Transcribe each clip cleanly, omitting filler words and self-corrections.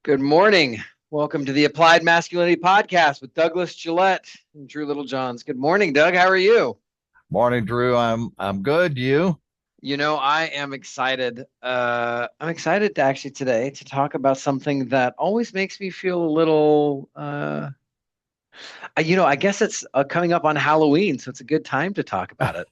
Good morning. Welcome to the Applied Masculinity Podcast with Douglas Gillette and Drew Littlejohns. Good morning, Doug. How are you? Morning, Drew. I'm good. You? I am excited. I'm excited to actually today to talk about something that always makes me feel a little. I guess it's coming up on Halloween, so it's a good time to talk about it.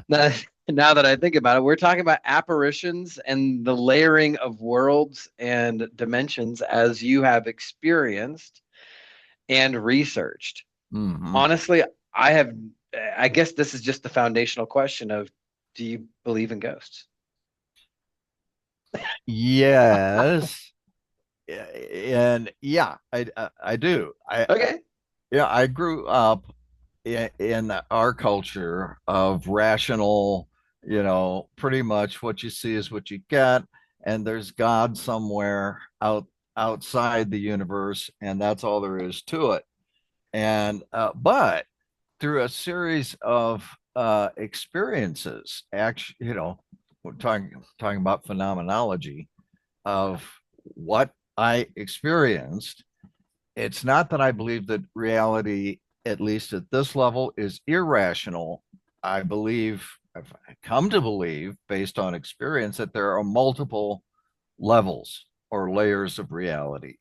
Now, now that I think about it, we're talking about apparitions and the layering of worlds and dimensions as you have experienced and researched. Hmm. Honestly, I have, I guess this is just the foundational question of, do you believe in ghosts? Yes, and yeah, I do. Okay. I grew up in our culture of rational. Pretty much what you see is what you get, and there's God somewhere outside the universe, and that's all there is to it. And but through a series of experiences, actually, we're talking about phenomenology of what I experienced. It's not that I believe that reality, at least at this level, is irrational. I've come to believe, based on experience, that there are multiple levels or layers of reality,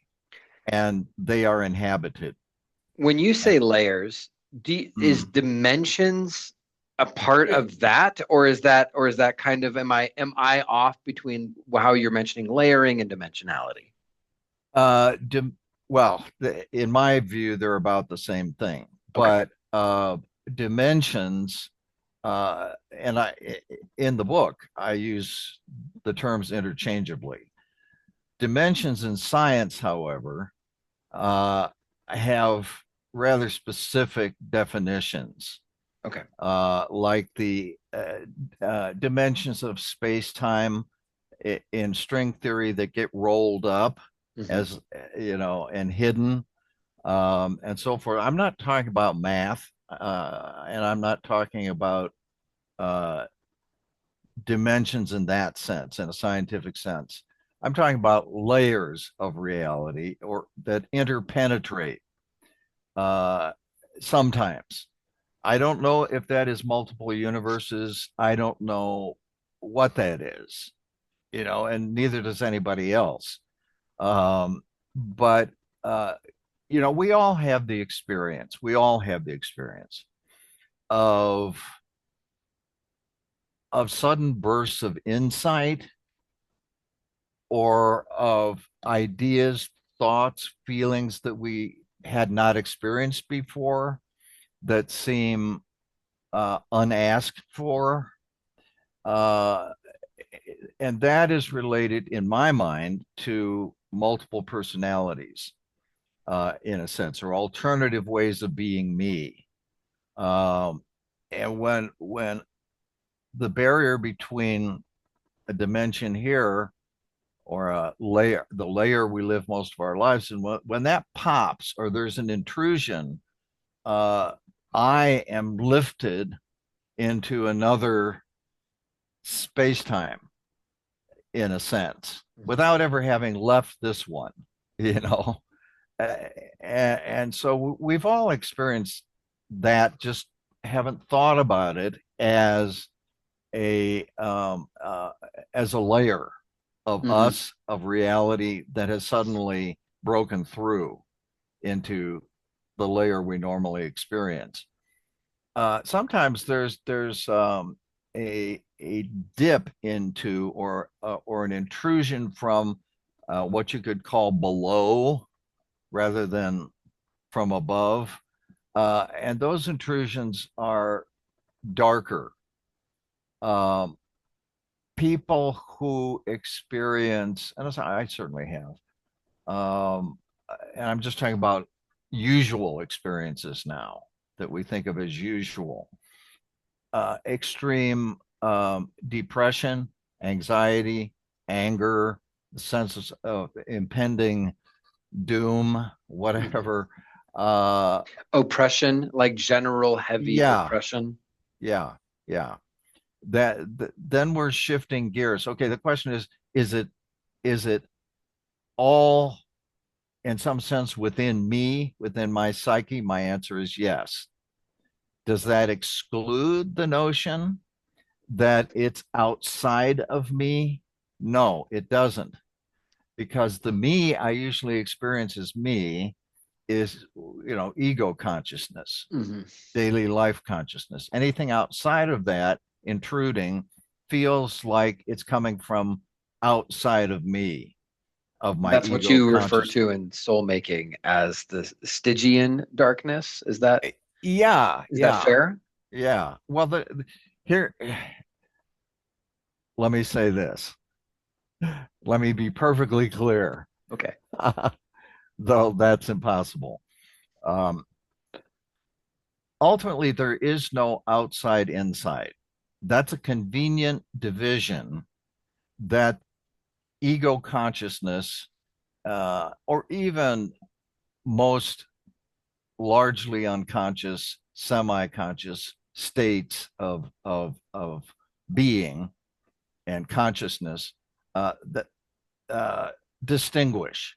and they are inhabited. When you say layers, is Mm. dimensions a part of that, or is that kind of am I off between how you're mentioning layering and dimensionality? Uh, dim, well, in my view, they're about the same thing, Okay. but dimensions, and in the book, I use the terms interchangeably. Dimensions in science, however, have rather specific definitions, Okay. like the dimensions of space-time in string theory that get rolled up Hmm. as and hidden, and so forth. I'm not talking about math, and I'm not talking about uh, dimensions in that sense, in a scientific sense. I'm talking about layers of reality or that interpenetrate uh, sometimes. I don't know if that is multiple universes. I don't know what that is, and neither does anybody else. But uh, we all have the experience. We all have the experience of sudden bursts of insight or of ideas, thoughts, feelings that we had not experienced before that seem unasked for. Uh, and that is related, in my mind, to multiple personalities, in a sense, or alternative ways of being me. Um, and when the barrier between a dimension here or a layer, the layer we live most of our lives in, when that pops or there's an intrusion, uh, I am lifted into another space time, in a sense, Hmm. without ever having left this one, you know. And so we've all experienced that, just haven't thought about it a um, uh, as a layer of Hmm. us, of reality that has suddenly broken through into the layer we normally experience. Sometimes there's a dip into or an intrusion from what you could call below rather than from above, and those intrusions are darker. Um, People who experience, and I certainly have, and I'm just talking about usual experiences now that we think of as usual, extreme depression, anxiety, anger, the sense of impending doom, Hmm. whatever. Uh, Oppression, like general heavy yeah, oppression. yeah, yeah. Then we're shifting gears. Okay, the question is it all? in some sense within me, within my psyche? My answer is yes. Does that exclude the notion that it's outside of me? No, it doesn't. Because the me I usually experience as me is, ego consciousness, Mm-hmm. daily life consciousness. Anything outside of that intruding feels like it's coming from outside of me, of my That's what ego you refer consciousness. to in soul making as the Stygian darkness. Yeah, Is that yeah, fair? yeah. Well, here, let me say this. Let me be perfectly clear, Okay. though that's impossible. Um, Ultimately, there is no outside inside. That's a convenient division that ego consciousness, or even most largely unconscious, semi-conscious states of being and consciousness, that uh, distinguish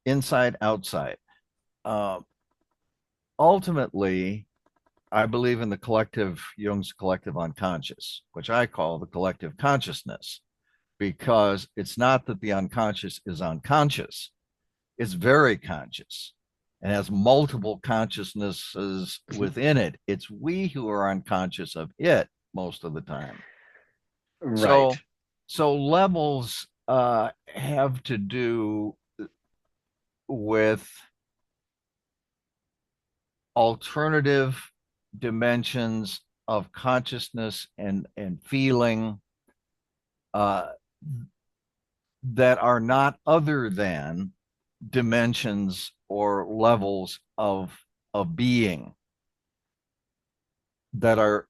inside outside. Uh, Ultimately, I believe in the collective, Jung's collective unconscious, which I call the collective consciousness, because it's not that the unconscious is unconscious, it's very conscious and has multiple consciousnesses within it. It's we who are unconscious of it most of the time. Right. So levels have to do with alternative dimensions of consciousness and feeling, uh, that are not other than dimensions or levels of being that are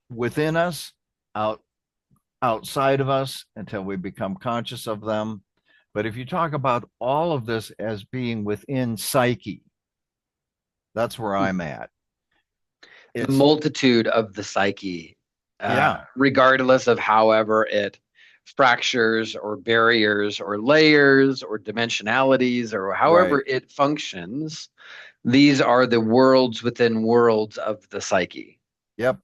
within us, out outside of us until we become conscious of them. But if you talk about all of this as being within psyche, that's where I'm at. The It's multitude of the psyche, yeah, regardless of however it fractures or barriers or layers or dimensionalities or right. however it functions, these are the worlds within worlds of the psyche. Yep.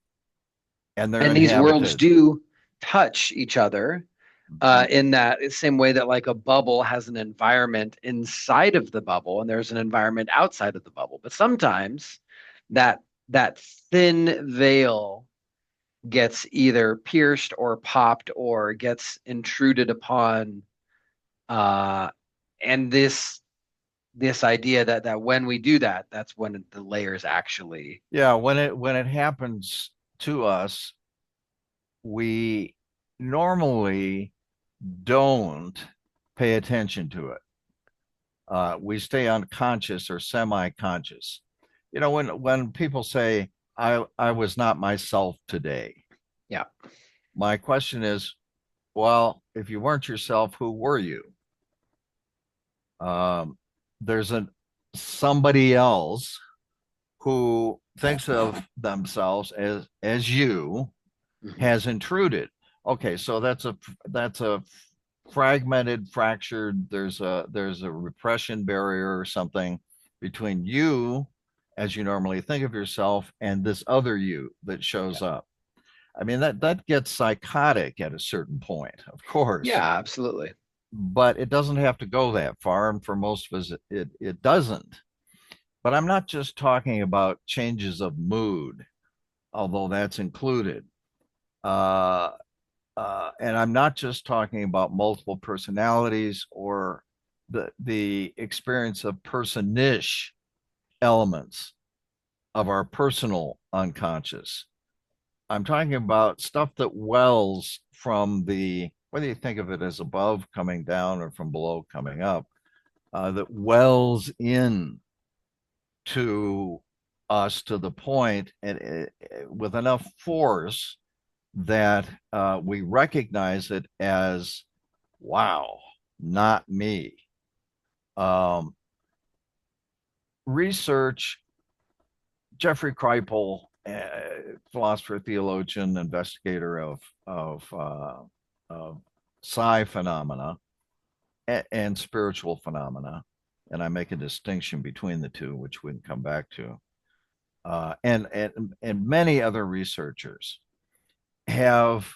And they're And these worlds inhabited. do touch each other Mhm. in that same way that like a bubble has an environment inside of the bubble and there's an environment outside of the bubble. But sometimes that that thin veil gets either pierced or popped or gets intruded upon, uh and this idea that when we do that, that's when the layers actually. Yeah, when it happens to us, we normally don't pay attention to it. We stay unconscious or semi-conscious. When people say, I was not myself today, Yeah. my question is, well, if you weren't yourself, who were you? Um, there's somebody else who thinks of themselves as you, Mhm. has intruded. Okay, so that's a fragmented, fractured. There's a repression barrier or something between you, as you normally think of yourself, and this other you that Yeah. shows up. I mean, that gets psychotic at a certain point, of course, Yeah, absolutely. but it doesn't have to go that far, and for most of us, it doesn't. But I'm not just talking about changes of mood, although that's included. Uh, and I'm not just talking about multiple personalities or the experience of personish elements of our personal unconscious. I'm talking about stuff that wells from whether you think of it as above coming down or from below coming up, that wells in to us to the point and with enough force that we recognize it as, wow, not me. Um, Research, Jeffrey Kripal, philosopher, theologian, investigator of psi phenomena and spiritual phenomena, and I make a distinction between the two, which we can come back to. And many other researchers have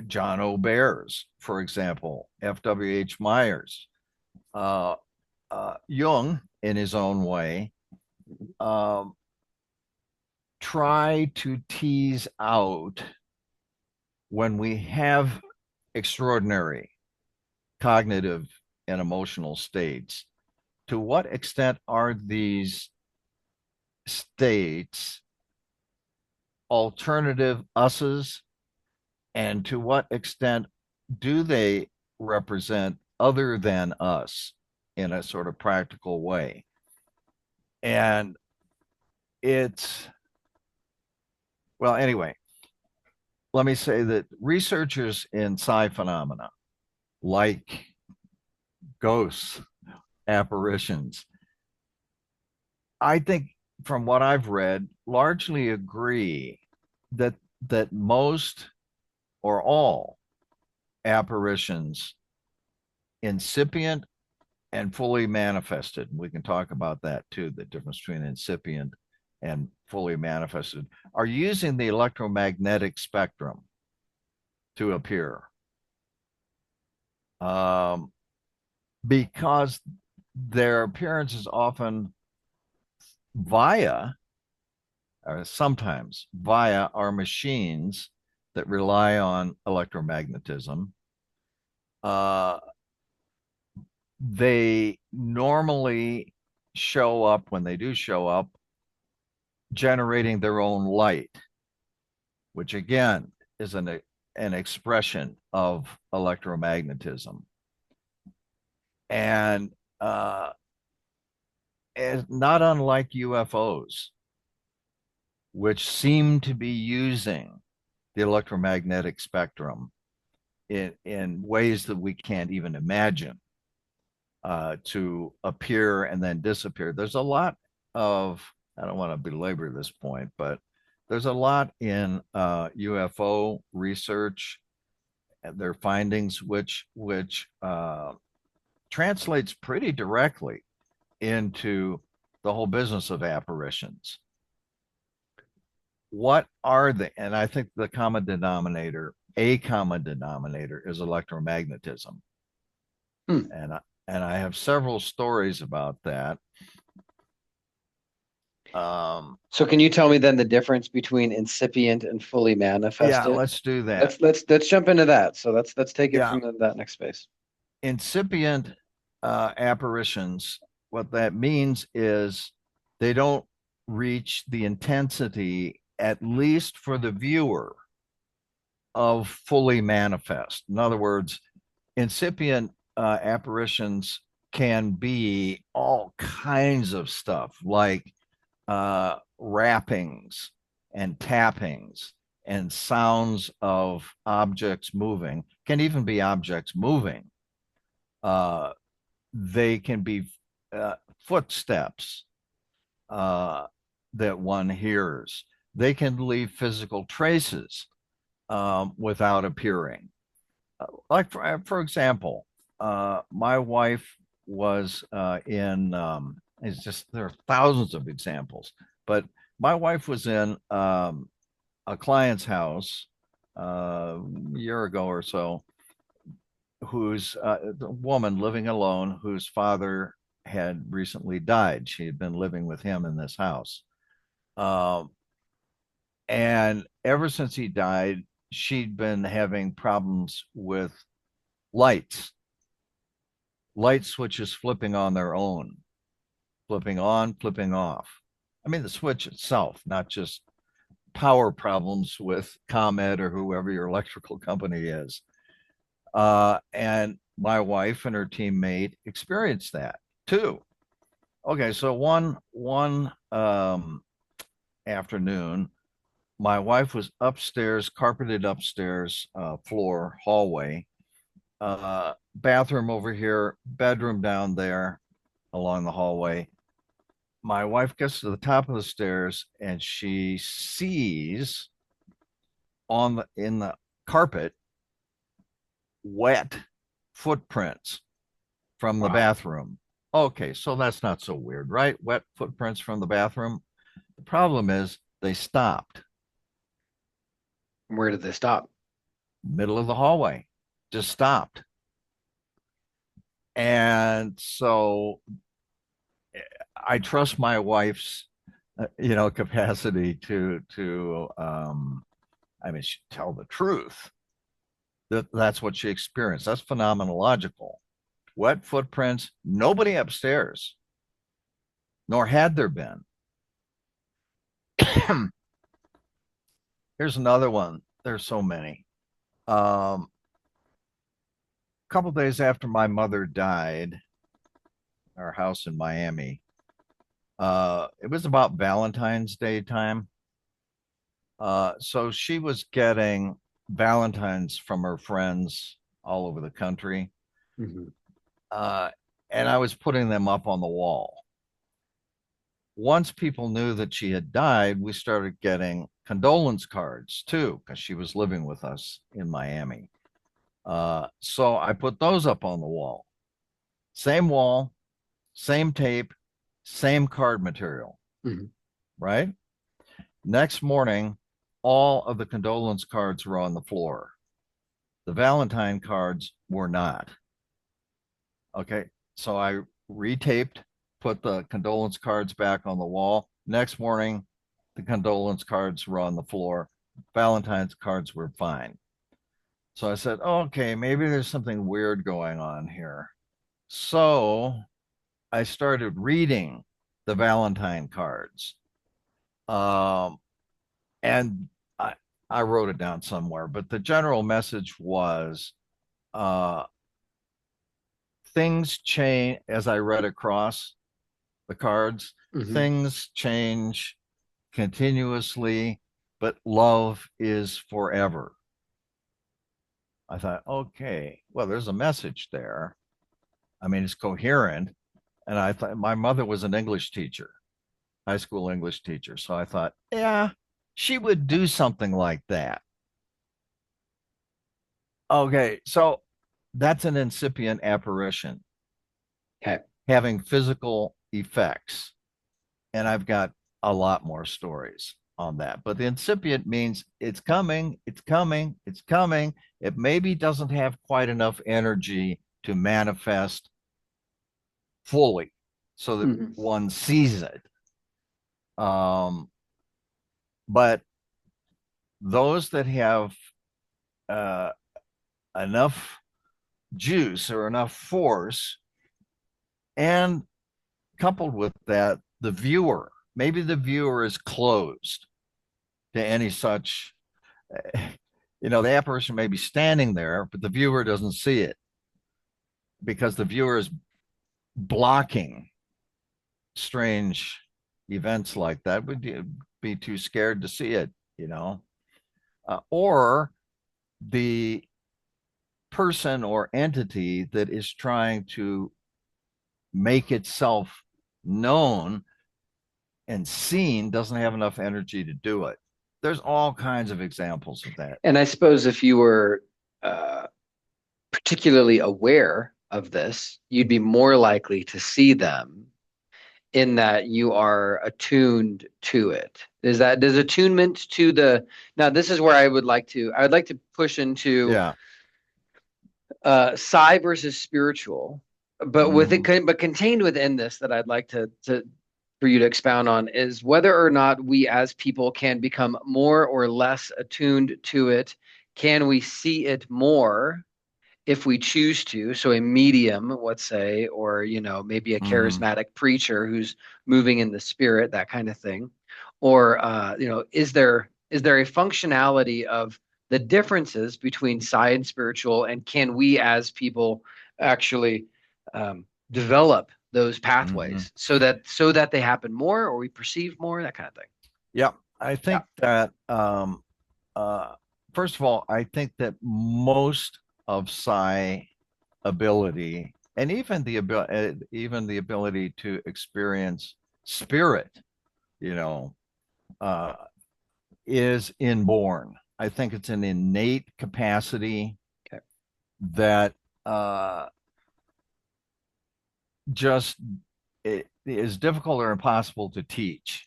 John O'Bears, for example, F.W.H. Myers, uh, Jung, in his own way, um, try to tease out when we have extraordinary cognitive and emotional states, to what extent are these states alternative us's, and to what extent do they represent other than us in a sort of practical way? And it's, well, anyway, let me say that researchers in psi phenomena, like ghosts, apparitions, I think from what I've read, largely agree that most or all apparitions, incipient and fully manifested, we can talk about that too, the difference between incipient and fully manifested, are using the electromagnetic spectrum to appear. Because their appearance is often via, or sometimes via, our machines that rely on electromagnetism. They normally show up, when they do show up, generating their own light, which again is an expression of electromagnetism. And not unlike UFOs, which seem to be using the electromagnetic spectrum in ways that we can't even imagine, to appear and then disappear. There's a lot of, I don't want to belabor this point, but there's a lot in UFO research and their findings, which translates pretty directly into the whole business of apparitions. What are they? And I think the common denominator, a common denominator, is electromagnetism. And I have several stories about that. So can you tell me then the difference between incipient and fully manifested? Yeah, let's do that. Let's jump into that. So let's take it Yeah. from that next space. Incipient apparitions, what that means is they don't reach the intensity, at least for the viewer, of fully manifest. In other words, incipient apparitions can be all kinds of stuff, like rappings and tappings and sounds of objects moving, can even be objects moving. They can be footsteps that one hears. They can leave physical traces without appearing. Like, for example, my wife was it's just, there are thousands of examples, but my wife was in a client's house a year ago or so, who's a woman living alone, whose father had recently died. She had been living with him in this house. And ever since he died, she'd been having problems with light switches flipping on their own, flipping on, flipping off. I mean, the switch itself, not just power problems with ComEd or whoever your electrical company is. And my wife and her teammate experienced that too. Okay, so one afternoon, my wife was upstairs, carpeted upstairs, floor, hallway, bathroom over here, bedroom down there along the hallway. My wife gets to the top of the stairs and she sees in the carpet wet footprints from the Wow. bathroom. Okay, so that's not so weird, right? Wet footprints from the bathroom. The problem is they stopped Where did they stop? middle of the hallway, just stopped. And so I trust my wife's, capacity to I mean, she tell the truth. That's what she experienced. That's phenomenological. Wet footprints, nobody upstairs, nor had there been. Here's another one. There's so many. A couple days after my mother died, our house in Miami, it was about Valentine's Day time. So she was getting Valentines from her friends all over the country. Hmm. Uh, and I was putting them up on the wall. Once people knew that she had died, we started getting condolence cards too, because she was living with us in Miami. So I put those up on the wall. Same wall, same tape, same card material, Hmm. right? Next morning, all of the condolence cards were on the floor. The Valentine cards were not. Okay. So I retaped, put the condolence cards back on the wall. Next morning, the condolence cards were on the floor. Valentine's cards were fine. So I said, oh, okay, maybe there's something weird going on here. So I started reading the Valentine cards. Um, and I wrote it down somewhere, but the general message was uh, things change as I read across the cards, Hmm. things change continuously, but love is forever. I thought, okay, well, there's a message there. I mean, it's coherent. And I thought my mother was an English teacher, high school English teacher. So I thought, yeah, she would do something like that. Okay, so that's an incipient apparition Okay. having physical effects. And I've got a lot more stories on that. But the incipient means it's coming, it's coming, it's coming. It maybe doesn't have quite enough energy to manifest fully so that Hmm. one sees it. Um, but those that have uh, enough juice or enough force, and coupled with that, the viewer, maybe the viewer is closed to any such, the apparition may be standing there, but the viewer doesn't see it because the viewer is blocking strange events like that, would be too scared to see it. Or the person or entity that is trying to make itself known and seen doesn't have enough energy to do it. There's all kinds of examples of that. And I suppose if you were uh, particularly aware of this, you'd be more likely to see them in that you are attuned to it. Is that does attunement to the now this is where I would like to push into Yeah. psi versus spiritual, but Mm-hmm. but contained within this that I'd like to for you to expound on is whether or not we as people can become more or less attuned to it. Can we see it more if we choose to? So a medium, let's say, or maybe a Mm-hmm. charismatic preacher who's moving in the spirit, that kind of thing. Or is there a functionality of the differences between psi and spiritual, and can we as people actually develop those Mm-hmm. pathways so that they happen more or we perceive more, that kind of thing? Yeah. I Yeah. think that uh, first of all, I think that most of psi ability and even the ability to experience spirit, you know, uh, is inborn. I think it's an innate capacity Okay. that uh, just it is difficult or impossible to teach.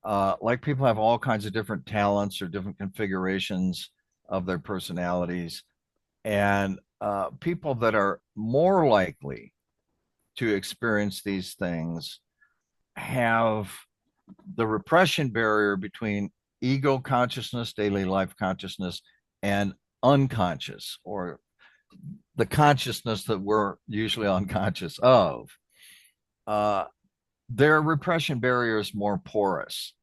Like people have all kinds of different talents or different configurations of their personalities, and people that are more likely to experience these things have the repression barrier between ego consciousness, daily life consciousness, and unconscious, or the consciousness that we're usually unconscious of. Uh, their repression barrier is more porous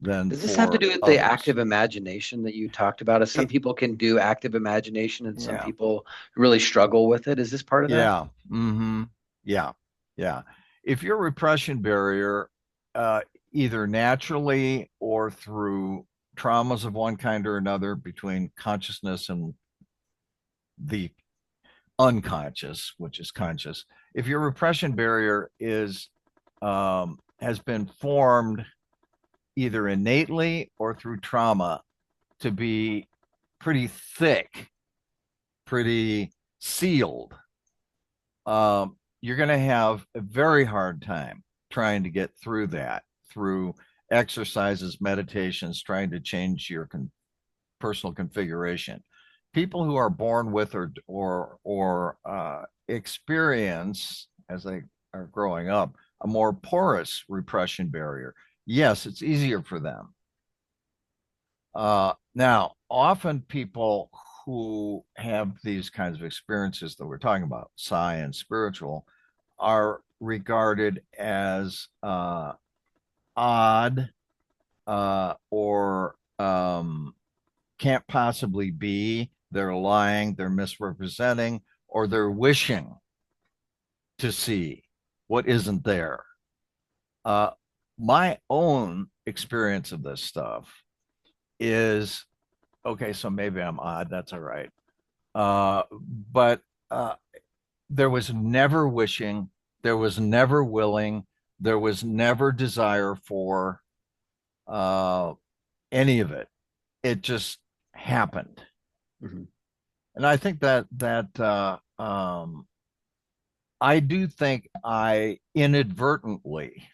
than Does this have to for do with the others. active imagination that you talked about? As some It, people can do active imagination and some yeah, people really struggle with it. Is this part of that? yeah, yeah, yeah. If your repression barrier, uh, either naturally or through traumas of one kind or another between consciousness and the unconscious, which is conscious, if your repression barrier is has been formed either innately or through trauma to be pretty thick, pretty sealed, you're going to have a very hard time trying to get through that through exercises, meditations, trying to change your personal configuration. People who are born with or experience as they are growing up a more porous repression barrier. Yes, it's easier for them. Now, often people who have these kinds of experiences that we're talking about, psi and spiritual, are regarded as odd or can't possibly be. They're lying, they're misrepresenting, or they're wishing to see what isn't there. Uh, my own experience of this stuff is okay, so maybe I'm odd. That's all right. But there was never wishing, there was never willing, there was never desire for uh, any of it. It just happened. Mhm. And I think I do think I inadvertently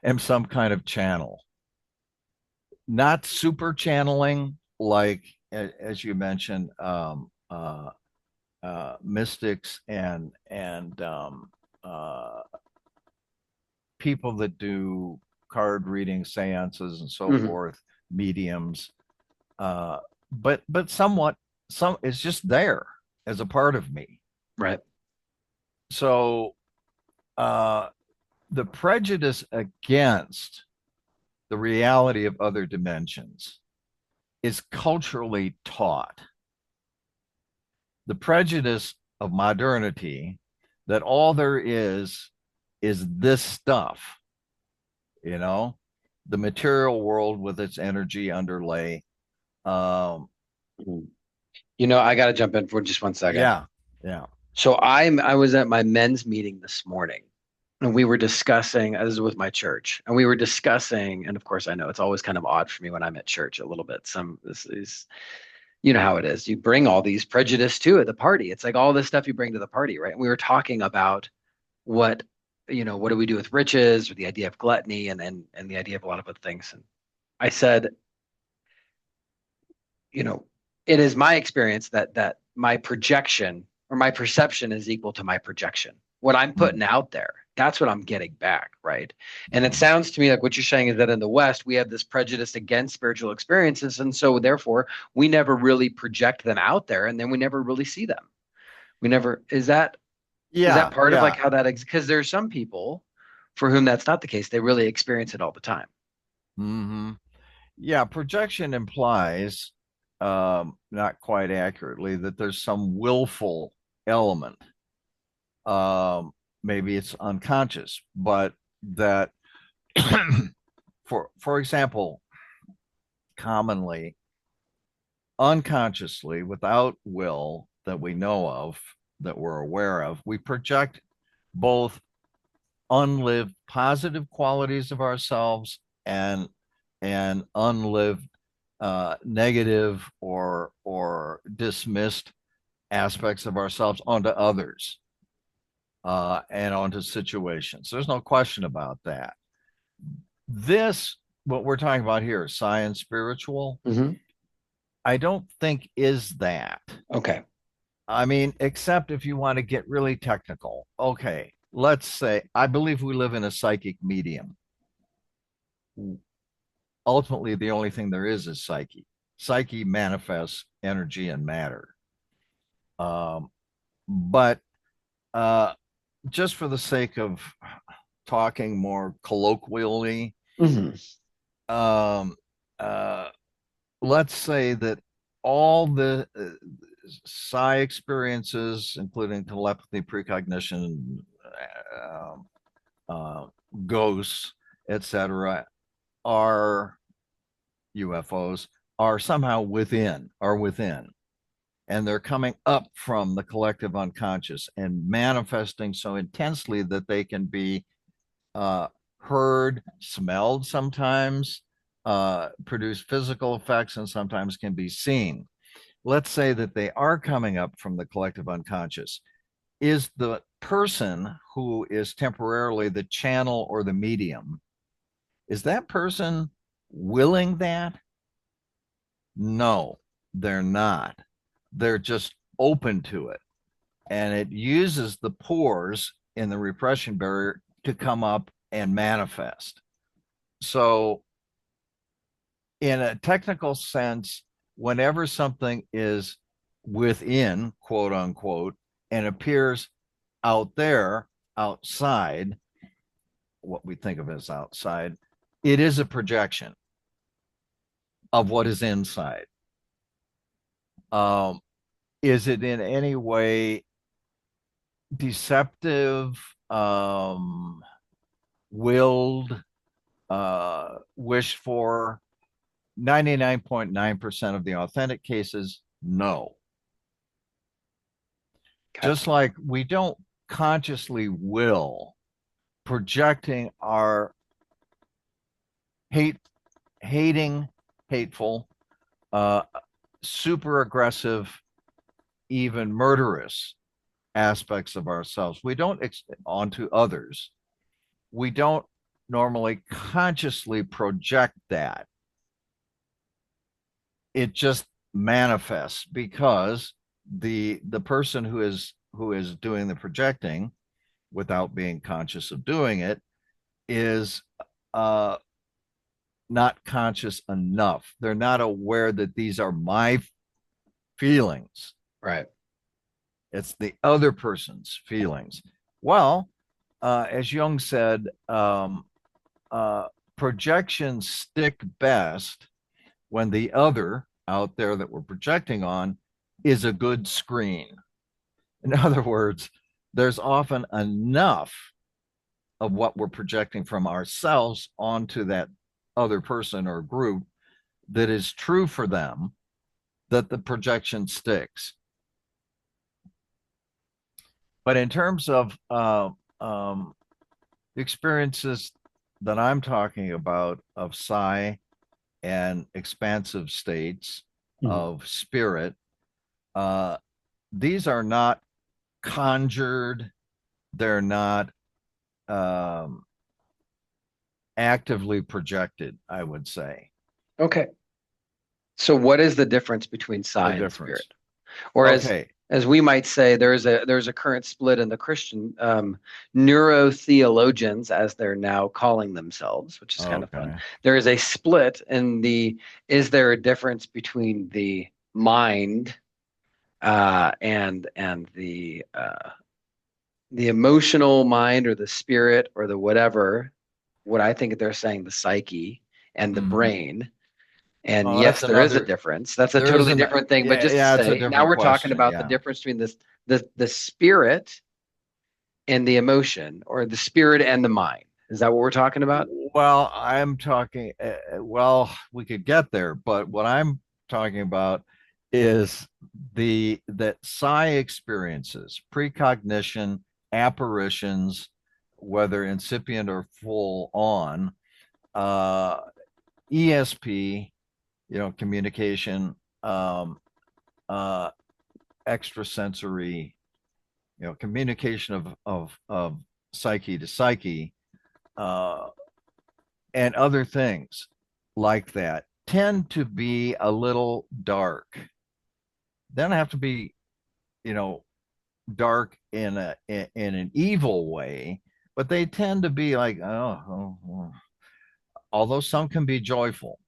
am some kind of channel, not super channeling like as you mentioned, mystics and uh, people that do card reading, seances, and so Mhm. forth, mediums. Uh, but somewhat, some it's just there as a part of me. Right. So uh, the prejudice against the reality of other dimensions is culturally taught. The prejudice of modernity that all there is this stuff, you know, the material world with its energy underlay. Um, Mhm. I got to jump in for just 1 second. yeah, yeah. So I was at my men's meeting this morning, and we were discussing. This is with my church, and we were discussing. And of course, I know it's always kind of odd for me when I'm at church a little bit. Some this is, how it is. You bring all these prejudice to it, the party. It's like all this stuff you bring to the party, right? And we were talking about what, what do we do with riches, or the idea of gluttony, and the idea of a lot of other things. And I said, you know, it is my experience that my projection or my perception is equal to my projection. What I'm Mm, putting out there, that's what I'm getting back, right? And it mm. sounds to me like what you're saying is that in the West, we have this prejudice against spiritual experiences. And so therefore, we never really project them out there, and then we never really see them. We never, is that Yeah, part of like yeah. how that, because there's some people for whom that's not the case. They really experience it all the time. Hmm. Yeah, projection implies, not quite accurately, that there's some willful element. Um, Maybe it's unconscious, but that, for example, commonly, unconsciously, without will that we know of, that we're aware of, we project both unlived positive qualities of ourselves and unlived negative or dismissed aspects of ourselves onto others. and onto situations. There's no question about that. This, what we're talking about here, science, spiritual, Mm-hmm. I don't think is that. Okay. I mean, except if you want to get really technical. Okay, let's say I believe we live in a psychic medium. Ultimately, the only thing there is psyche. Psyche manifests energy and matter. But uh, just for the sake of talking more colloquially, Mm-hmm. um, uh, let's say that all the psi experiences, including telepathy, precognition, uh, uh, ghosts, etc., are UFOs, are somehow within, and they're coming up from the collective unconscious and manifesting so intensely that they can be heard, smelled sometimes, produce physical effects, and sometimes can be seen. Let's say that they are coming up from the collective unconscious. Is the person who is temporarily the channel or the medium, is that person willing that? No, they're not. They're just open to it. And it uses the pores in the repression barrier to come up and manifest. So, in a technical sense, whenever something is within, quote unquote, and appears out there, outside, what we think of as outside, it is a projection of what is inside. Um, is it in any way deceptive, willed, wished for? 99.9% of the authentic cases, no. Okay. Just like we don't consciously will projecting our hating, hateful, uh, super aggressive, even murderous aspects of ourselves. We don't onto others. We don't normally consciously project that. It just manifests because the person who is doing the projecting without being conscious of doing it is uh not conscious enough. They're not aware that these are my feelings. Right. It's the other person's feelings. Well, as Jung said, projections stick best when the other out there that we're projecting on is a good screen. In other words, there's often enough of what we're projecting from ourselves onto that other person or group that is true for them that the projection sticks. But in terms of experiences that I'm talking about of psi and expansive states Mm-hmm. of spirit, uh, these are not conjured, they're not um, actively projected, I would say. Okay. So what is the difference between The psi and difference. spirit? Or Okay. as we might say, there's a current split in the Christian neurotheologians, as they're now calling themselves, which is kind of fun. Okay. There is a split in is there a difference between the mind and the emotional mind or the spirit or the whatever, what I think they're saying, the psyche and the Mm-hmm. brain. And Oh, that's yes, there is a another. difference. That's a There totally isn't. different thing. But Yeah, just to yeah. It's a say, now different we're talking question. about the Yeah. difference between the spirit and the emotion, or the spirit and the mind. Is that what we're talking about? Well, I'm talking. Well, we could get there, but what I'm talking about is the that psi experiences, precognition, apparitions, whether incipient or full on, uh, ESP, communication, um, uh, extrasensory communication of psyche to psyche, uh, and other things like that tend to be a little dark. They don't have to be, you know, dark in an evil way, but they tend to be like, although some can be joyful,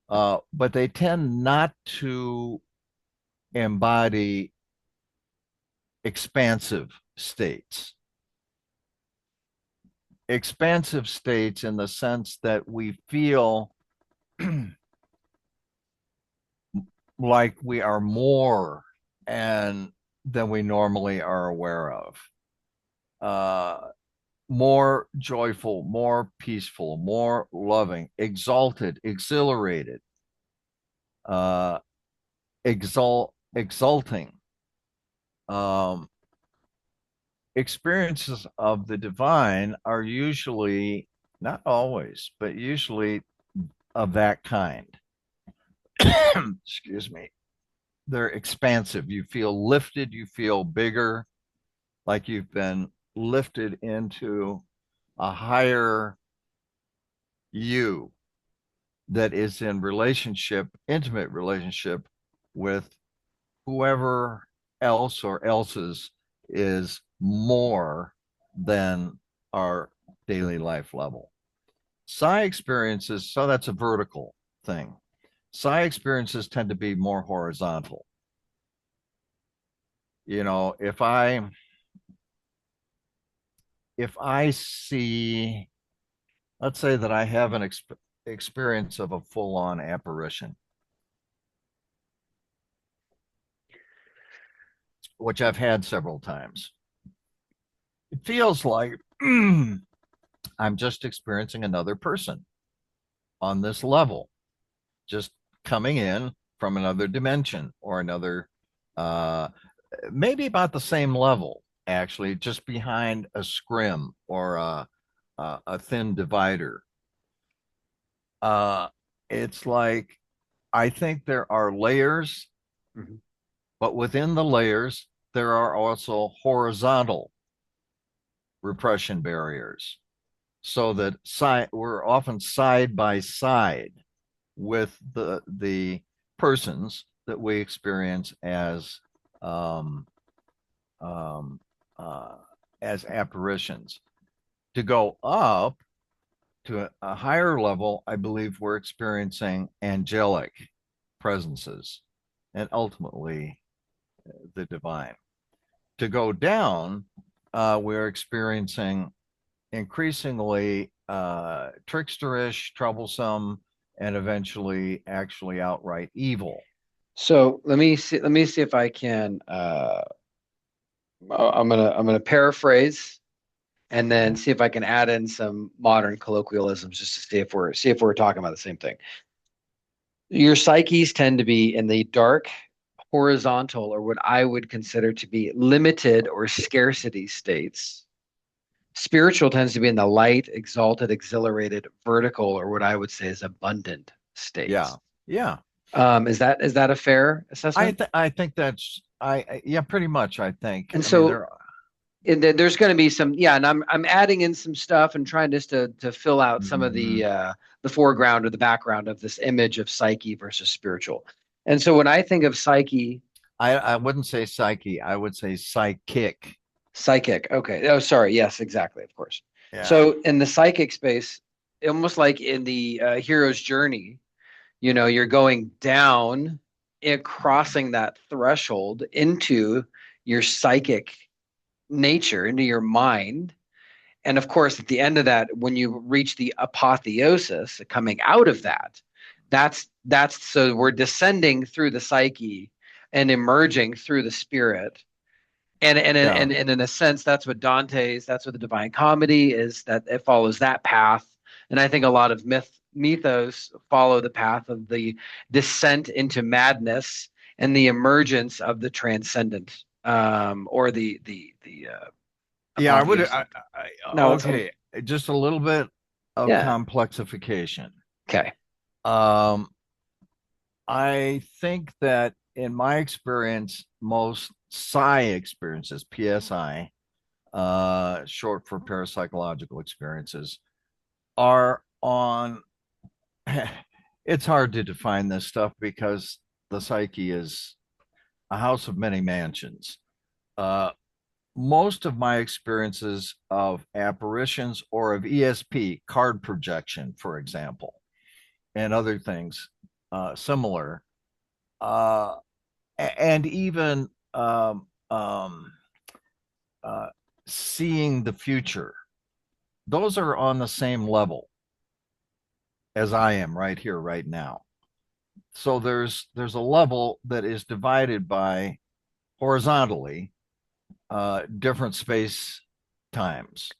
but they tend not to embody expansive states. Expansive states in the sense that we feel like we are more and than we normally are aware of. More joyful, more peaceful, more loving, exalted, exhilarated, uh, exulting. Um, Experiences of the divine are usually, not always, but usually of that kind. Excuse me. They're expansive. You feel lifted, you feel bigger, like you've been lifted into a higher you that is in relationship, intimate relationship with whoever else or else's is more than our daily life level. Psi experiences, so that's a vertical thing. Psi experiences tend to be more horizontal. You know, if I see, let's say that I have an experience of a full-on apparition, which I've had several times. It feels like I'm just experiencing another person on this level, just coming in from another dimension or another, uh, maybe about the same level, actually, just behind a scrim or a thin divider. Uh, it's like I think there are layers, Mm-hmm. but within the layers, there are also horizontal repression barriers, so that we're often side by side with the persons that we experience um, um, uh, as apparitions. To go up to a higher level, I believe we're experiencing angelic presences and ultimately the divine. To go down, we're experiencing increasingly tricksterish, troublesome, and eventually actually outright evil. So let me see. Let me see if I can. I'm gonna paraphrase and then see if I can add in some modern colloquialisms just to see if we're talking about the same thing. Your psyches tend to be in the dark, horizontal, or what I would consider to be limited or scarcity states. Spiritual tends to be in the light, exalted, exhilarated, vertical, or what I would say is abundant Yeah, states. yeah. Is that a fair assessment? I think that's yeah, pretty much. I think. And I mean, so and then there's going to be some, yeah, and I'm adding in some stuff and trying just to fill out some of mhm. the foreground or the background of this image of psyche versus spiritual. And so when I think of psyche, I wouldn't say psyche. I would say psychic. psychic, okay, oh sorry, yes, exactly, of course. Yeah, So in the psychic space, almost like in the hero's journey, you're going down and crossing that threshold into your psychic nature, into your mind. And of course, at the end of that, when you reach the apotheosis, coming out of that, that's so we're descending through the psyche and emerging through the spirit. yeah, And in a sense, that's what the Divine Comedy is, that it follows that path. And I think a lot of mythos follow the path of the descent into madness and the emergence of the transcendent, or the yeah. I would. apotheosis. No, it's Okay, just a little bit of yeah. complexification. Okay. Um, I think that in my experience, most psi experiences, PSI, short for parapsychological experiences, are on. It's hard to define this stuff because the psyche is a house of many mansions. Uh, most of my experiences of apparitions or of ESP, card projection, for example, and other things similar, uh, and even uh, seeing the future, those are on the same level as I am right here, right now. So there's a level that is divided by horizontally different space times.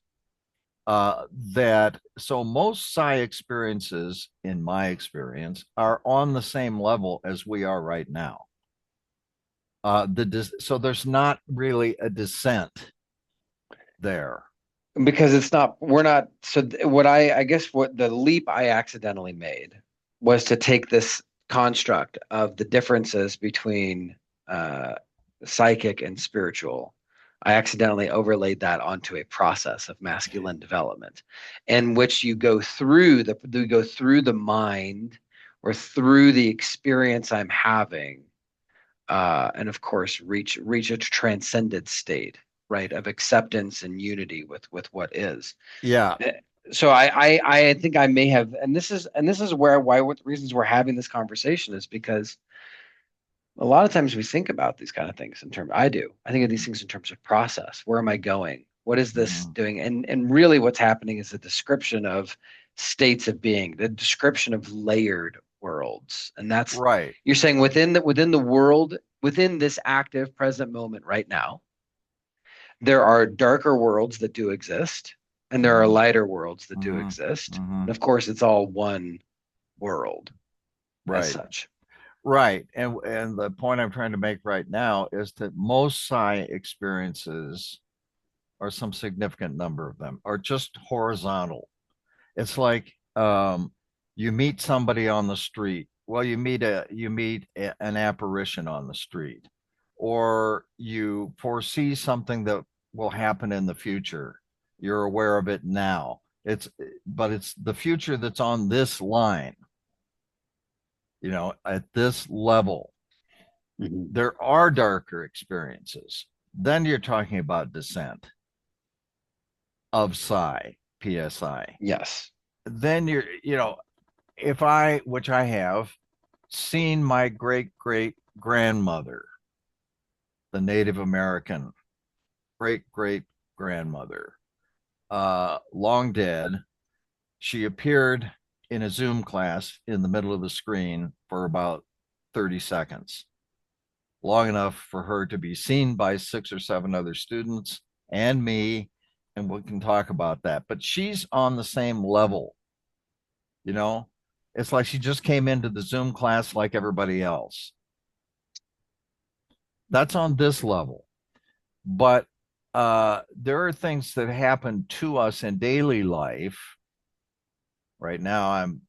That so most psi experiences, in my experience, are on the same level as we are right now. So there's not really a descent there. Because it's not, we're not. So what I guess what the leap I accidentally made was to take this construct of the differences between uh, psychic and spiritual. I accidentally overlaid that onto a process of masculine development, in which you go through the mind or through the experience I'm having, and of course reach a transcended state, right, of acceptance and unity with what is. Yeah. So I think I may have, and this is where why what the reasons we're having this conversation is because a lot of times we think about these kind of things in terms. I think of these things in terms of process. Where am I going? What is this Mhm. doing? And really what's happening is a description of states of being, the description of layered worlds. And that's, Right. you're saying within the world, within this active present moment right now, there are darker worlds that do exist, and there are Mhm. lighter worlds that do Mhm. exist. And Mhm. of course, it's all one world as Right. such. Right. And the point I'm trying to make right now is that most psi experiences, or some significant number of them, are just horizontal. It's like you meet somebody on the street. Well, an apparition on the street, or you foresee something that will happen in the future. You're aware of it now. It's the future that's on this line, at this level. Mhm. There are darker experiences. Then you're talking about descent of psi, PSI. Yes. Then if I, which I have, seen my great great grandmother, the Native American great great grandmother, long dead. She appeared in a Zoom class in the middle of the screen for about 30 seconds, long enough for her to be seen by 6 or 7 other students and me. And we can talk about that. But she's on the same level, you know? It's like she just came into the Zoom class like everybody else. That's on this level. But there are things that happen to us in daily life. Right now, I'm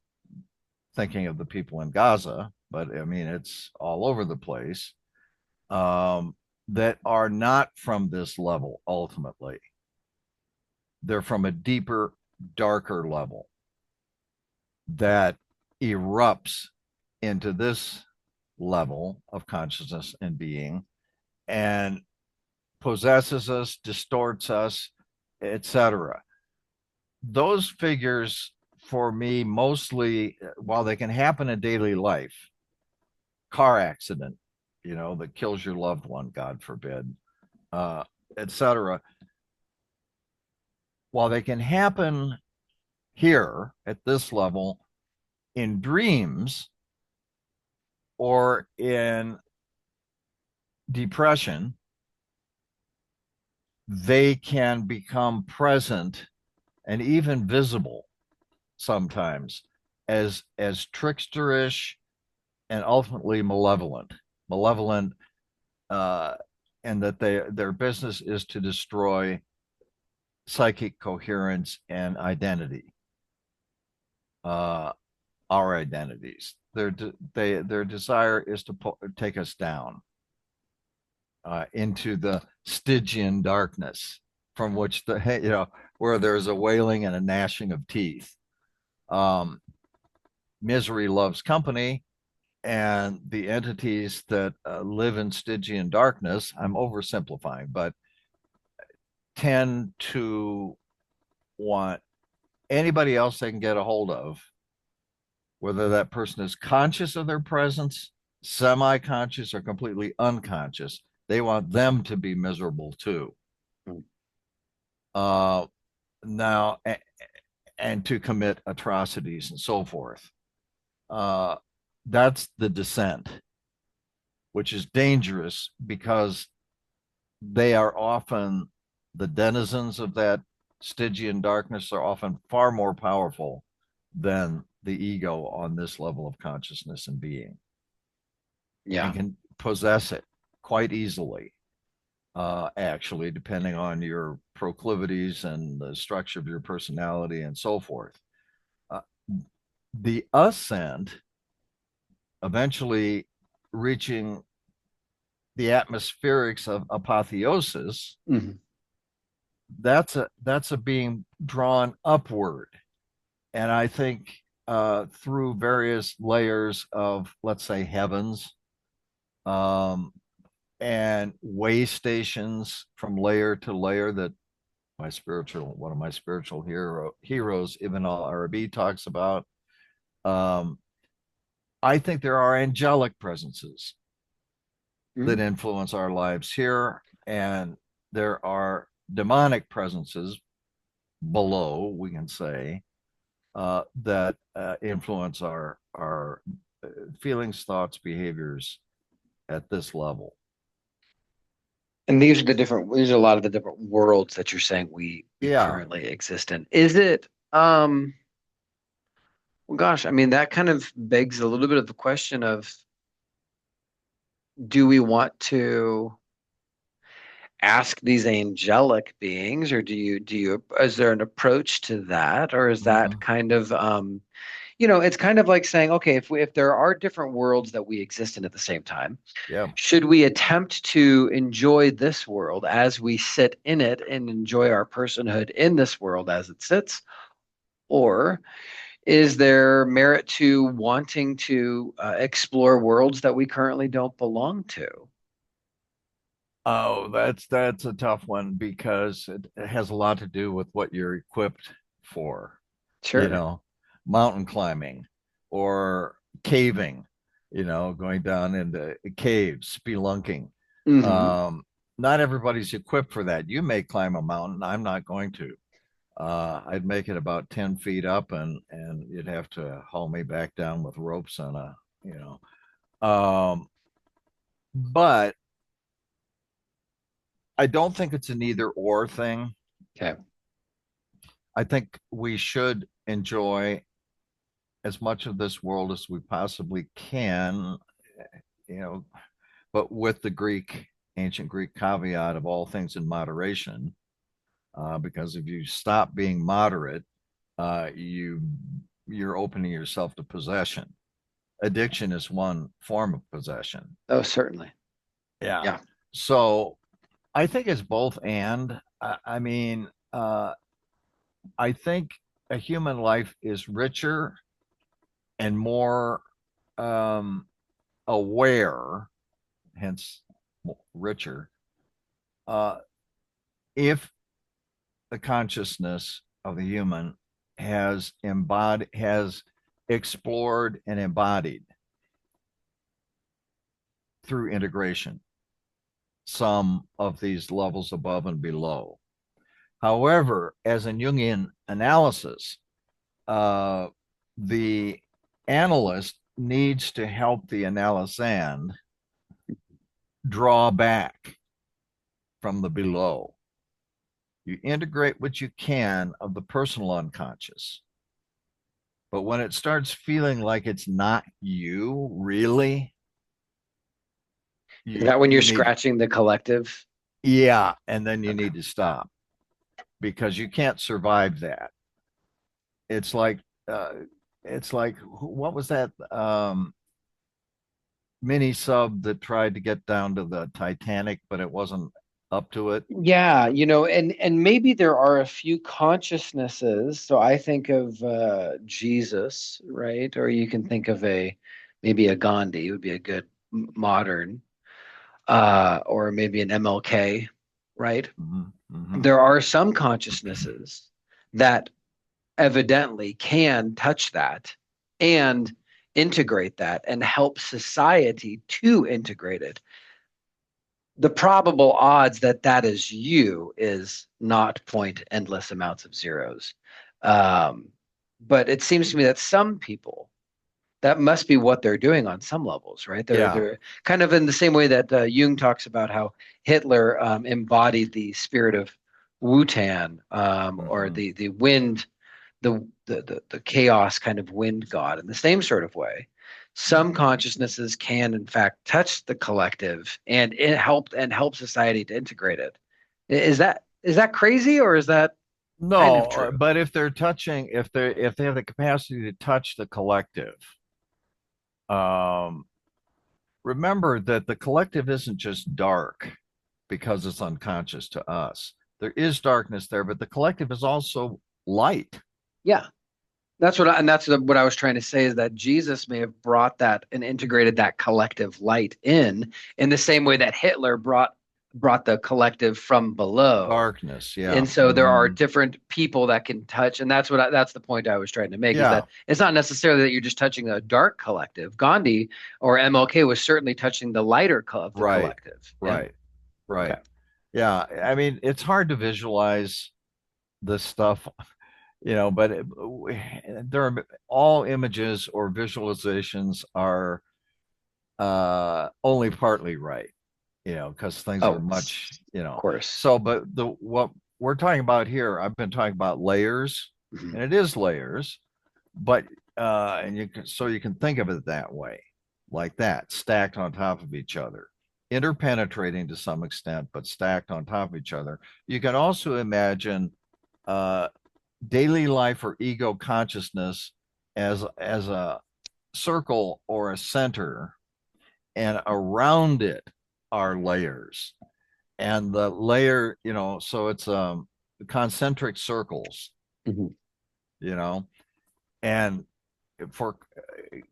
thinking of the people in Gaza, but I mean, it's all over the place, that are not from this level ultimately. They're from a deeper, darker level that erupts into this level of consciousness and being and possesses us, distorts us, etc. Those figures for me mostly, while they can happen in daily life, car accident, that kills your loved one, God forbid, uh, etc. While they can happen here at this level in dreams or in depression, they can become present and even visible sometimes as tricksterish and ultimately malevolent, uh, and that their business is to destroy psychic coherence and identity, uh, our identities. Their desire is to take us down. into the Stygian darkness, from which where there's a wailing and a gnashing of teeth. Um, Misery loves company, and the entities that live in Stygian darkness, I'm oversimplifying, but tend to want anybody else they can get a hold of, whether that person is conscious of their presence, semi conscious, or completely unconscious. They want them to be miserable too. Uh, now, and to commit atrocities and so forth. Uh, that's the descent, which is dangerous because they are often the denizens of that Stygian darkness are often far more powerful than the ego on this level of consciousness and being. Yeah. And can possess it quite easily, actually, depending on your proclivities and the structure of your personality and so forth. Uh, the ascent, eventually reaching the atmospherics of apotheosis, Mm-hmm. that's a being drawn upward. And I think through various layers of, let's say, heavens, um, and way stations from layer to layer that one of my spiritual heroes, Ibn al-Arabi, talks about. Um, I think there are angelic presences that influence our lives here, and there are demonic presences below, we can say, that influence our feelings, thoughts, behaviors at this level. And these are a lot of the different worlds that you're saying we Yeah. currently exist in. Is it well gosh, I mean that kind of begs a little bit of the question of, do we want to ask these angelic beings, or do you is there an approach to that, or is that Mm-hmm. kind of it's kind of like saying, okay, if there are different worlds that we exist in at the same time, Yeah. should we attempt to enjoy this world as we sit in it and enjoy our personhood in this world as it sits? Or is there merit to wanting to explore worlds that we currently don't belong to? Oh, that's a tough one because it has a lot to do with what you're equipped for, you Sure. know, mountain climbing or caving, going down into caves, spelunking. Hmm. Um, Not everybody's equipped for that. You may climb a mountain. I'm not going to. I'd make it about 10 feet up and you'd have to haul me back down with ropes on a, you but I don't think it's an either or thing. Okay. I think we should enjoy as much of this world as we possibly can, you know, but with the ancient Greek caveat of all things in moderation, because if you stop being moderate, you're opening yourself to possession. Addiction is one form of possession. Oh, certainly. Yeah. Yeah. So I think it's both and. I mean, I think a human life is richer and more um, aware, hence richer, uh, if the consciousness of the human has explored and embodied through integration some of these levels above and below. However, as in Jungian analysis, uh, the analyst needs to help the analysand draw back from the below. You integrate what you can of the personal unconscious. But when it starts feeling like it's not you, really, Is that when you're you need, scratching the collective? yeah, and then you Okay. need to stop because you can't survive that. It's like, uh, it's like, what was that? mini sub that tried to get down to the Titanic, but it wasn't up to it. Yeah, and maybe there are a few consciousnesses. So I think of Jesus, right? Or you can think of maybe a Gandhi would be a good modern, or maybe an MLK, right? Mm-hmm, mm-hmm. There are some consciousnesses that evidently can touch that and integrate that and help society to integrate it. The probable odds that that is you is not point endless amounts of zeros. Um, but it seems to me that some people, that must be what they're doing on some levels, right? Yeah. They're kind of in the same way that Jung talks about how Hitler embodied the spirit of Wutan, or Mm-hmm. the wind, the chaos kind of wind god. In the same sort of way, some consciousnesses can in fact touch the collective and it help society to integrate it. Is that crazy, or is that kind of No, true? but if they're touching, if they have the capacity to touch the collective, um, remember that the collective isn't just dark because it's unconscious to us. There is darkness there, but the collective is also light. Yeah. That's what I was trying to say, is that Jesus may have brought that and integrated that collective light in the same way that Hitler brought the collective from below. Darkness, yeah. And so there are Mm-hmm. different people that can touch, and that's the point I was trying to make, is Yeah, that it's not necessarily that you're just touching a dark collective. Gandhi or MLK was certainly touching the lighter of the right, collective. Yeah. right, right. Okay. Yeah, I mean, it's hard to visualize this stuff, but there are all images or visualizations are only partly right, because things Oh, are much, of course. so, but what we're talking about here, I've been talking about layers, Mhm. and it is layers, but and you can think of it that way, like that, stacked on top of each other, interpenetrating to some extent, but stacked on top of each other. You can also imagine uh, daily life or ego consciousness as a circle or a center, and around it are layers. And the layer, so it's concentric circles, Mhm. you know, and for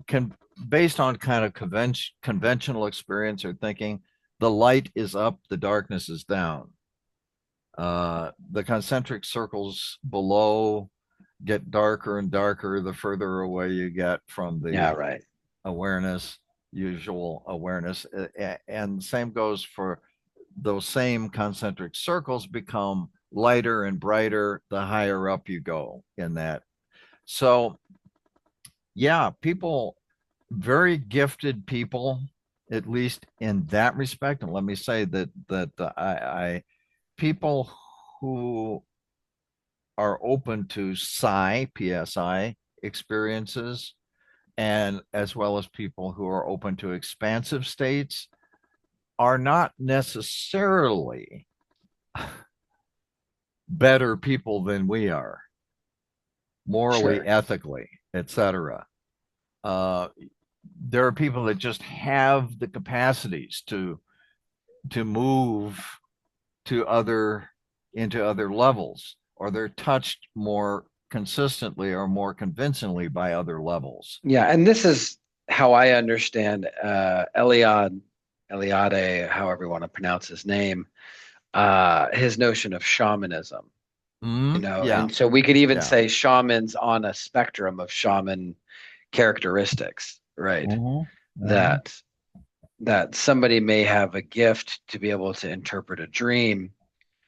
can based on kind of conventional experience or thinking, the light is up, the darkness is down. The concentric circles below get darker and darker the further away you get from Yeah, the right. awareness, usual awareness. And same goes for those same concentric circles become lighter and brighter the higher up you go in that. So, yeah, people, very gifted people, at least in that respect. And let me say that people who are open to psi experiences, and as well as people who are open to expansive states, are not necessarily better people than we are, morally, Sure. ethically, etc. Uh, there are people that just have the capacities to move to other into other levels, or they're touched more consistently or more convincingly by other levels. Yeah, and this is how I understand Eliade, however you want to pronounce his name, his notion of shamanism. Yeah, And so we could even yeah. say shamans on a spectrum of shaman characteristics, right? Mm-hmm. Mm-hmm. That that somebody may have a gift to be able to interpret a dream,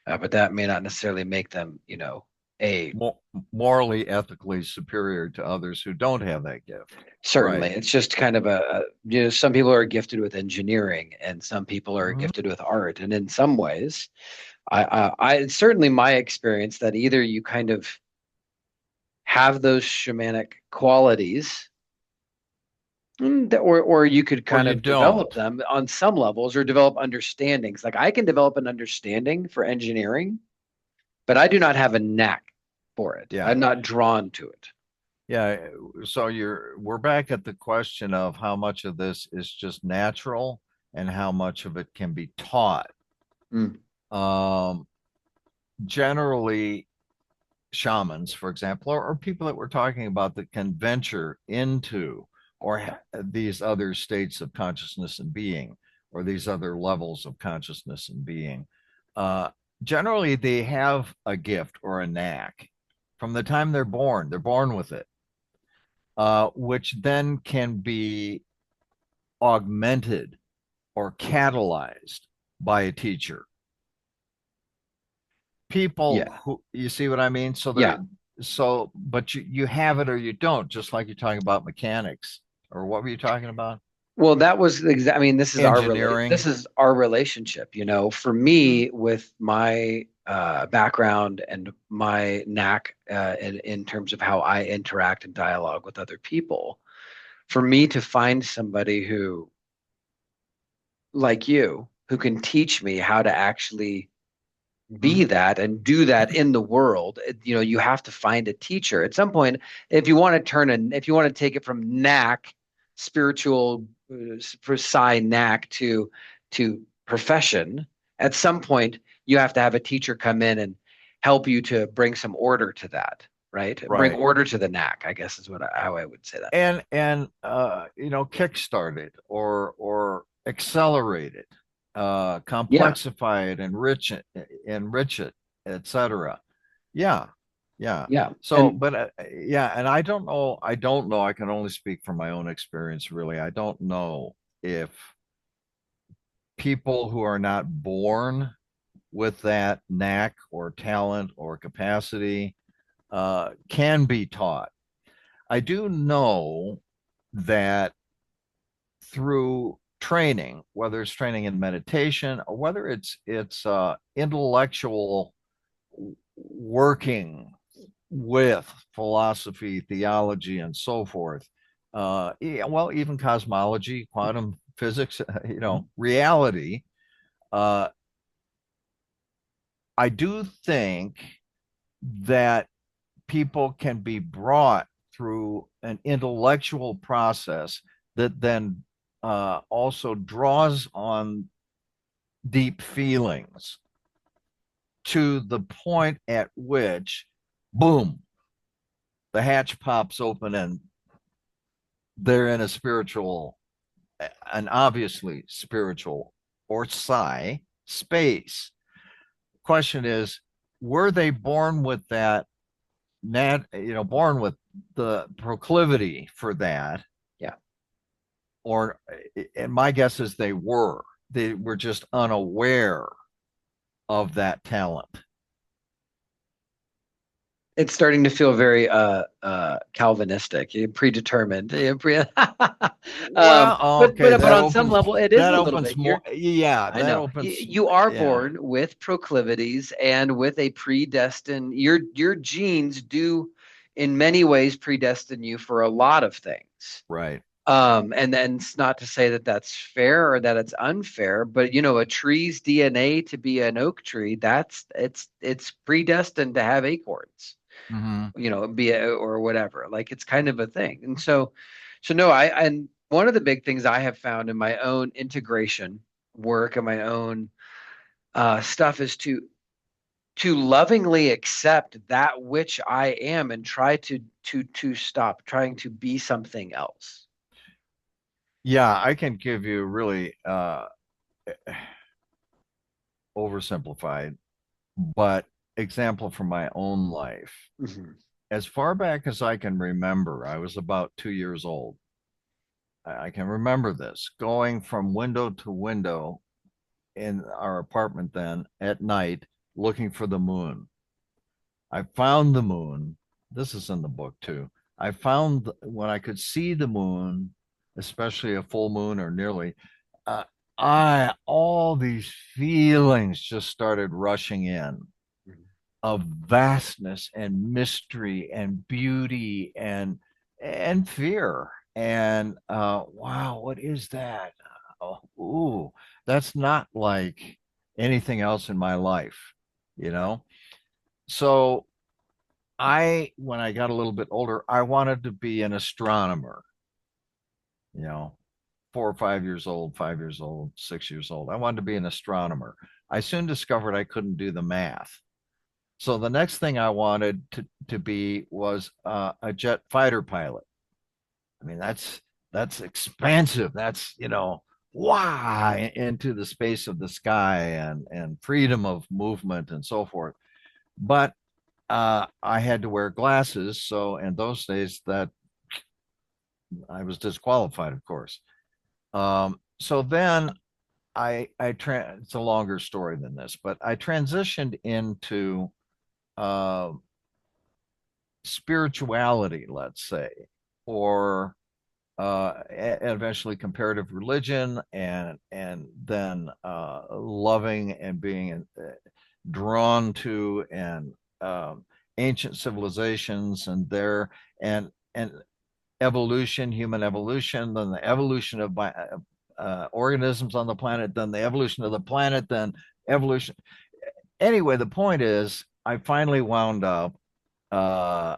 but that may not necessarily make them, a Morally, ethically superior to others who don't have that gift. certainly. Right. It's just kind of some people are gifted with engineering and some people are Mm-hmm. gifted with art. And in some ways, it's certainly my experience that either you kind of have those shamanic qualities, or you could Or kind you of develop don't. them on some levels or develop understandings. Like I can develop an understanding for engineering, but I do not have a knack for it. Yeah. I'm not drawn to it. Yeah. So we're back at the question of how much of this is just natural and how much of it can be taught. Mm, Um, Generally, shamans, for example, or people that we're talking about that can venture into these other states of consciousness and being, or these other levels of consciousness and being. Uh, Generally, they have a gift or a knack from the time they're born. They're born with it, which then can be augmented or catalyzed by a teacher. People yeah. who, you see what I mean? Yeah. But you have it or you don't, just like you're talking about mechanics, or what were you talking about? Well, that was I mean, this Engineering. is our relationship, you know. For Mm, me, with my background and my knack in terms of how I interact and dialogue with other people, for me to find somebody who, like you, who can teach me how to actually be mhm. that and do that in the world, you know, you have to find a teacher at some point. If you want to if you want to take it from knack, spiritual for psi knack to profession, at some point you have to have a teacher come in and help you to bring some order to that, right? Bring Right. order to the knack, I guess is how I would say that. Kickstart it or accelerate it, Yeah, complexify it, enrich it, etc. Yeah, yeah. yeah, So, and but yeah, and I don't know. I can only speak from my own experience, really. I don't know if people who are not born with that knack or talent or capacity can be taught. I do know that through training, whether it's training in meditation or whether it's intellectual working with philosophy, theology, and so forth. Yeah, well, even cosmology, quantum physics, reality. Uh, I do think that people can be brought through an intellectual process that then also draws on deep feelings to the point at which, boom, the hatch pops open and they're in a spiritual, an obviously spiritual or psi space. Question is, were they born with that born with the proclivity for that, yeah. or and my guess is they were just unaware of that talent. It's starting to feel very Calvinistic, predetermined. Well, okay, But that on some opens level, it is that a little opens bit. more. Yeah, I that know opens. you are Yeah, born with proclivities and with a predestined. Your genes do, in many ways, predestine you for a lot of things. right. And then it's not to say that that's fair or that it's unfair, but you know, a tree's DNA to be an oak tree, it's predestined to have acorns, Hmm. you know, or whatever. Like it's kind of a thing. And so no, and one of the big things I have found in my own integration work and my own stuff is to lovingly accept that which I am and try to stop trying to be something else. Yeah, I can give you really oversimplified, but example from my own life. Mhm. As far back as I can remember, I was about 2 years old. I can remember this going from window to window in our apartment then at night looking for the moon. I found the moon. This is in the book too. I found when I could see the moon, especially a full moon or nearly, uh, I all these feelings just started rushing in Mhm. of vastness and mystery and beauty and fear and wow, what is that? Oh, ooh, that's not like anything else in my life, you know. So when I got a little bit older, I wanted to be an astronomer, you know, 4 or 5 years old, 5 years old, 6 years old. I wanted to be an astronomer. I soon discovered I couldn't do the math. So the next thing I wanted to be was a jet fighter pilot. I mean, that's expansive. That's, why into the space of the sky and freedom of movement and so forth. But I had to wear glasses. So in those days, that I was disqualified, of course. So then it's a longer story than this, but I transitioned into uh, spirituality, let's say, or eventually comparative religion, and then loving and being drawn to and ancient civilizations and and evolution, human evolution, then the evolution of organisms on the planet, then the evolution of the planet, then evolution. Anyway, the point is, I finally wound up uh,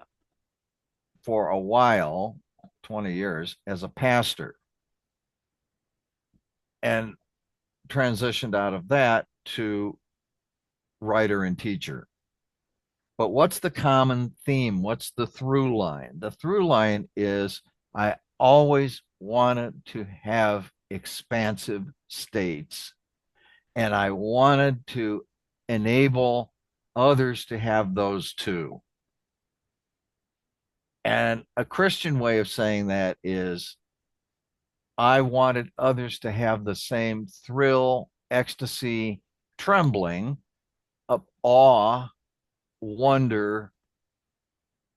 for a while, 20 years, as a pastor, and transitioned out of that to writer and teacher. But what's the common theme? What's the through line? The through line is I always wanted to have expansive states, and I wanted to enable others to have those too. And a Christian way of saying that is I wanted others to have the same thrill, ecstasy, trembling of awe, wonder,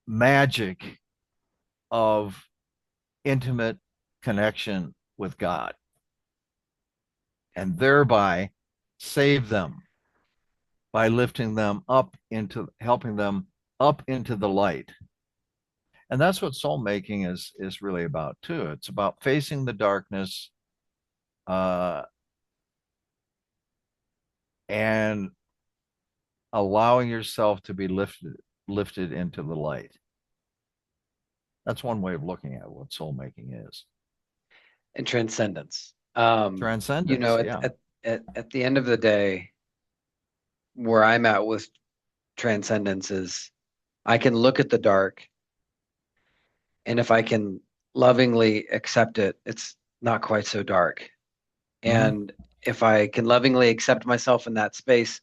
magic of intimate connection with God, and thereby save them by lifting them up into helping them up into the light. And that's what soul making is really about too. It's about facing the darkness uh, and allowing yourself to be lifted into the light. That's one way of looking at what soul making is. And transcendence. Transcendence, yeah. At the end of the day, where I'm at with transcendence is I can look at the dark, and if I can lovingly accept it, it's not quite so dark. Mm-hmm. And if I can lovingly accept myself in that space,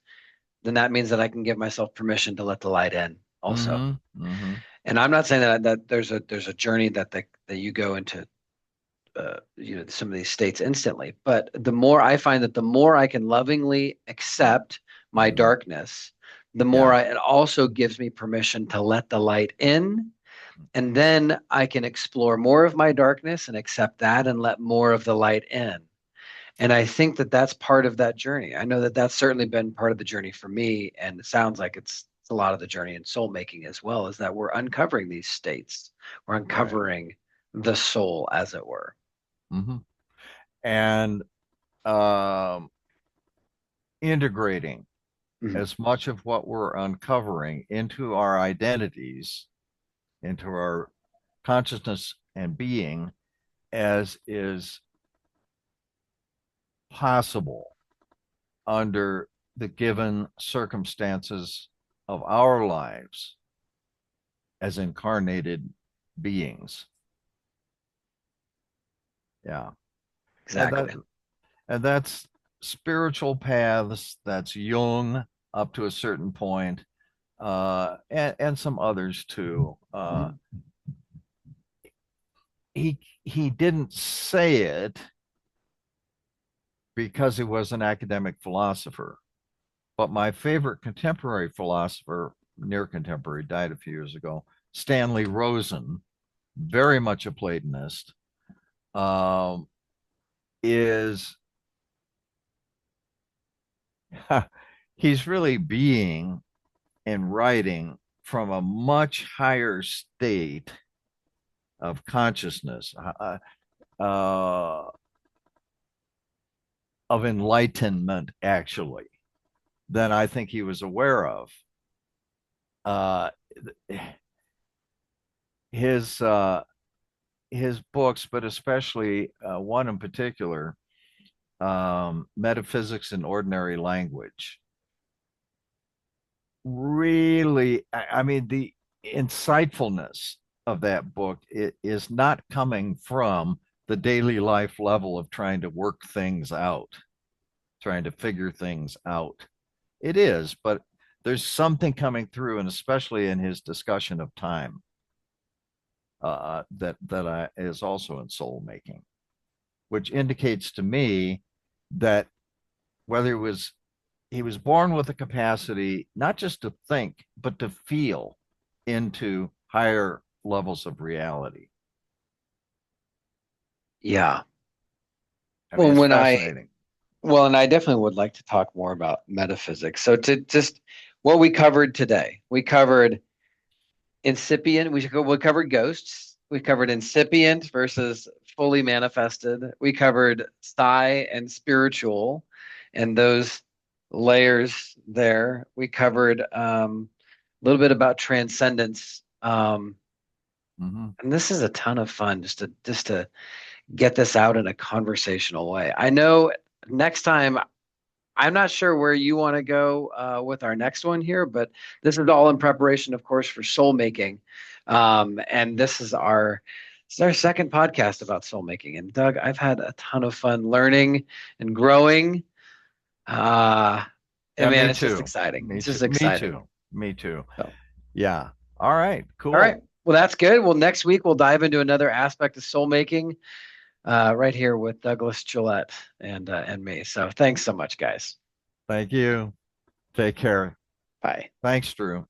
then that means that I can give myself permission to let the light in also. Mm-hmm. Mm-hmm. And I'm not saying that there's a journey that you go into some of these states instantly, but the more I find that the more I can lovingly accept my Mm-hmm. darkness, the more Yeah. it also gives me permission to let the light in, and then I can explore more of my darkness and accept that and let more of the light in. And I think that that's part of that journey. I know that that's certainly been part of the journey for me, and it sounds like it's a lot of the journey in soul making as well, is that we're uncovering these states. We're Right. uncovering the soul, as it were. Mm-hmm. And um, integrating Mhm. as much of what we're uncovering into our identities, into our consciousness and being as is possible under the given circumstances of our lives as incarnated beings. Yeah. And that Exactly. and that's spiritual paths, that's Jung up to a certain point, and some others too. He didn't say it because he was an academic philosopher, but my favorite contemporary philosopher, near contemporary, died a few years ago, Stanley Rosen, very much a Platonist, um, is he's really being and writing from a much higher state of consciousness, of enlightenment, actually, than I think he was aware of. uh, his his books, but especially one in particular, Metaphysics in Ordinary Language. Really, I mean, the insightfulness of that book is not coming from the daily life level of trying to work things out, trying to figure things out. It is, but there's something coming through, and especially in his discussion of time, that is also in soul making, which indicates to me that whether he was born with a capacity not just to think, but to feel into higher levels of reality. Yeah. I mean, Well, it's when I fascinating. Well, and I definitely would like to talk more about metaphysics. So to just what we covered today, we covered incipient, we covered ghosts, we covered incipient versus fully manifested. We covered psi and spiritual and those layers there. We covered a little bit about transcendence. Mm-hmm. And this is a ton of fun just to get this out in a conversational way. I know next time I'm not sure where you want to go with our next one here, but this is all in preparation, of course, for soul making. And this is our second podcast about soul making. And Doug, I've had a ton of fun learning and growing. And Yeah, man, me it's just too. exciting. Me It's too. just Me exciting. too. Me too. So, Yeah. All right. all right. Cool. Well, that's good. Well, next week we'll dive into another aspect of soul making right here with Douglas Gillette and me. So thanks so much, guys. Thank you. Take care. Bye. Thanks, Drew.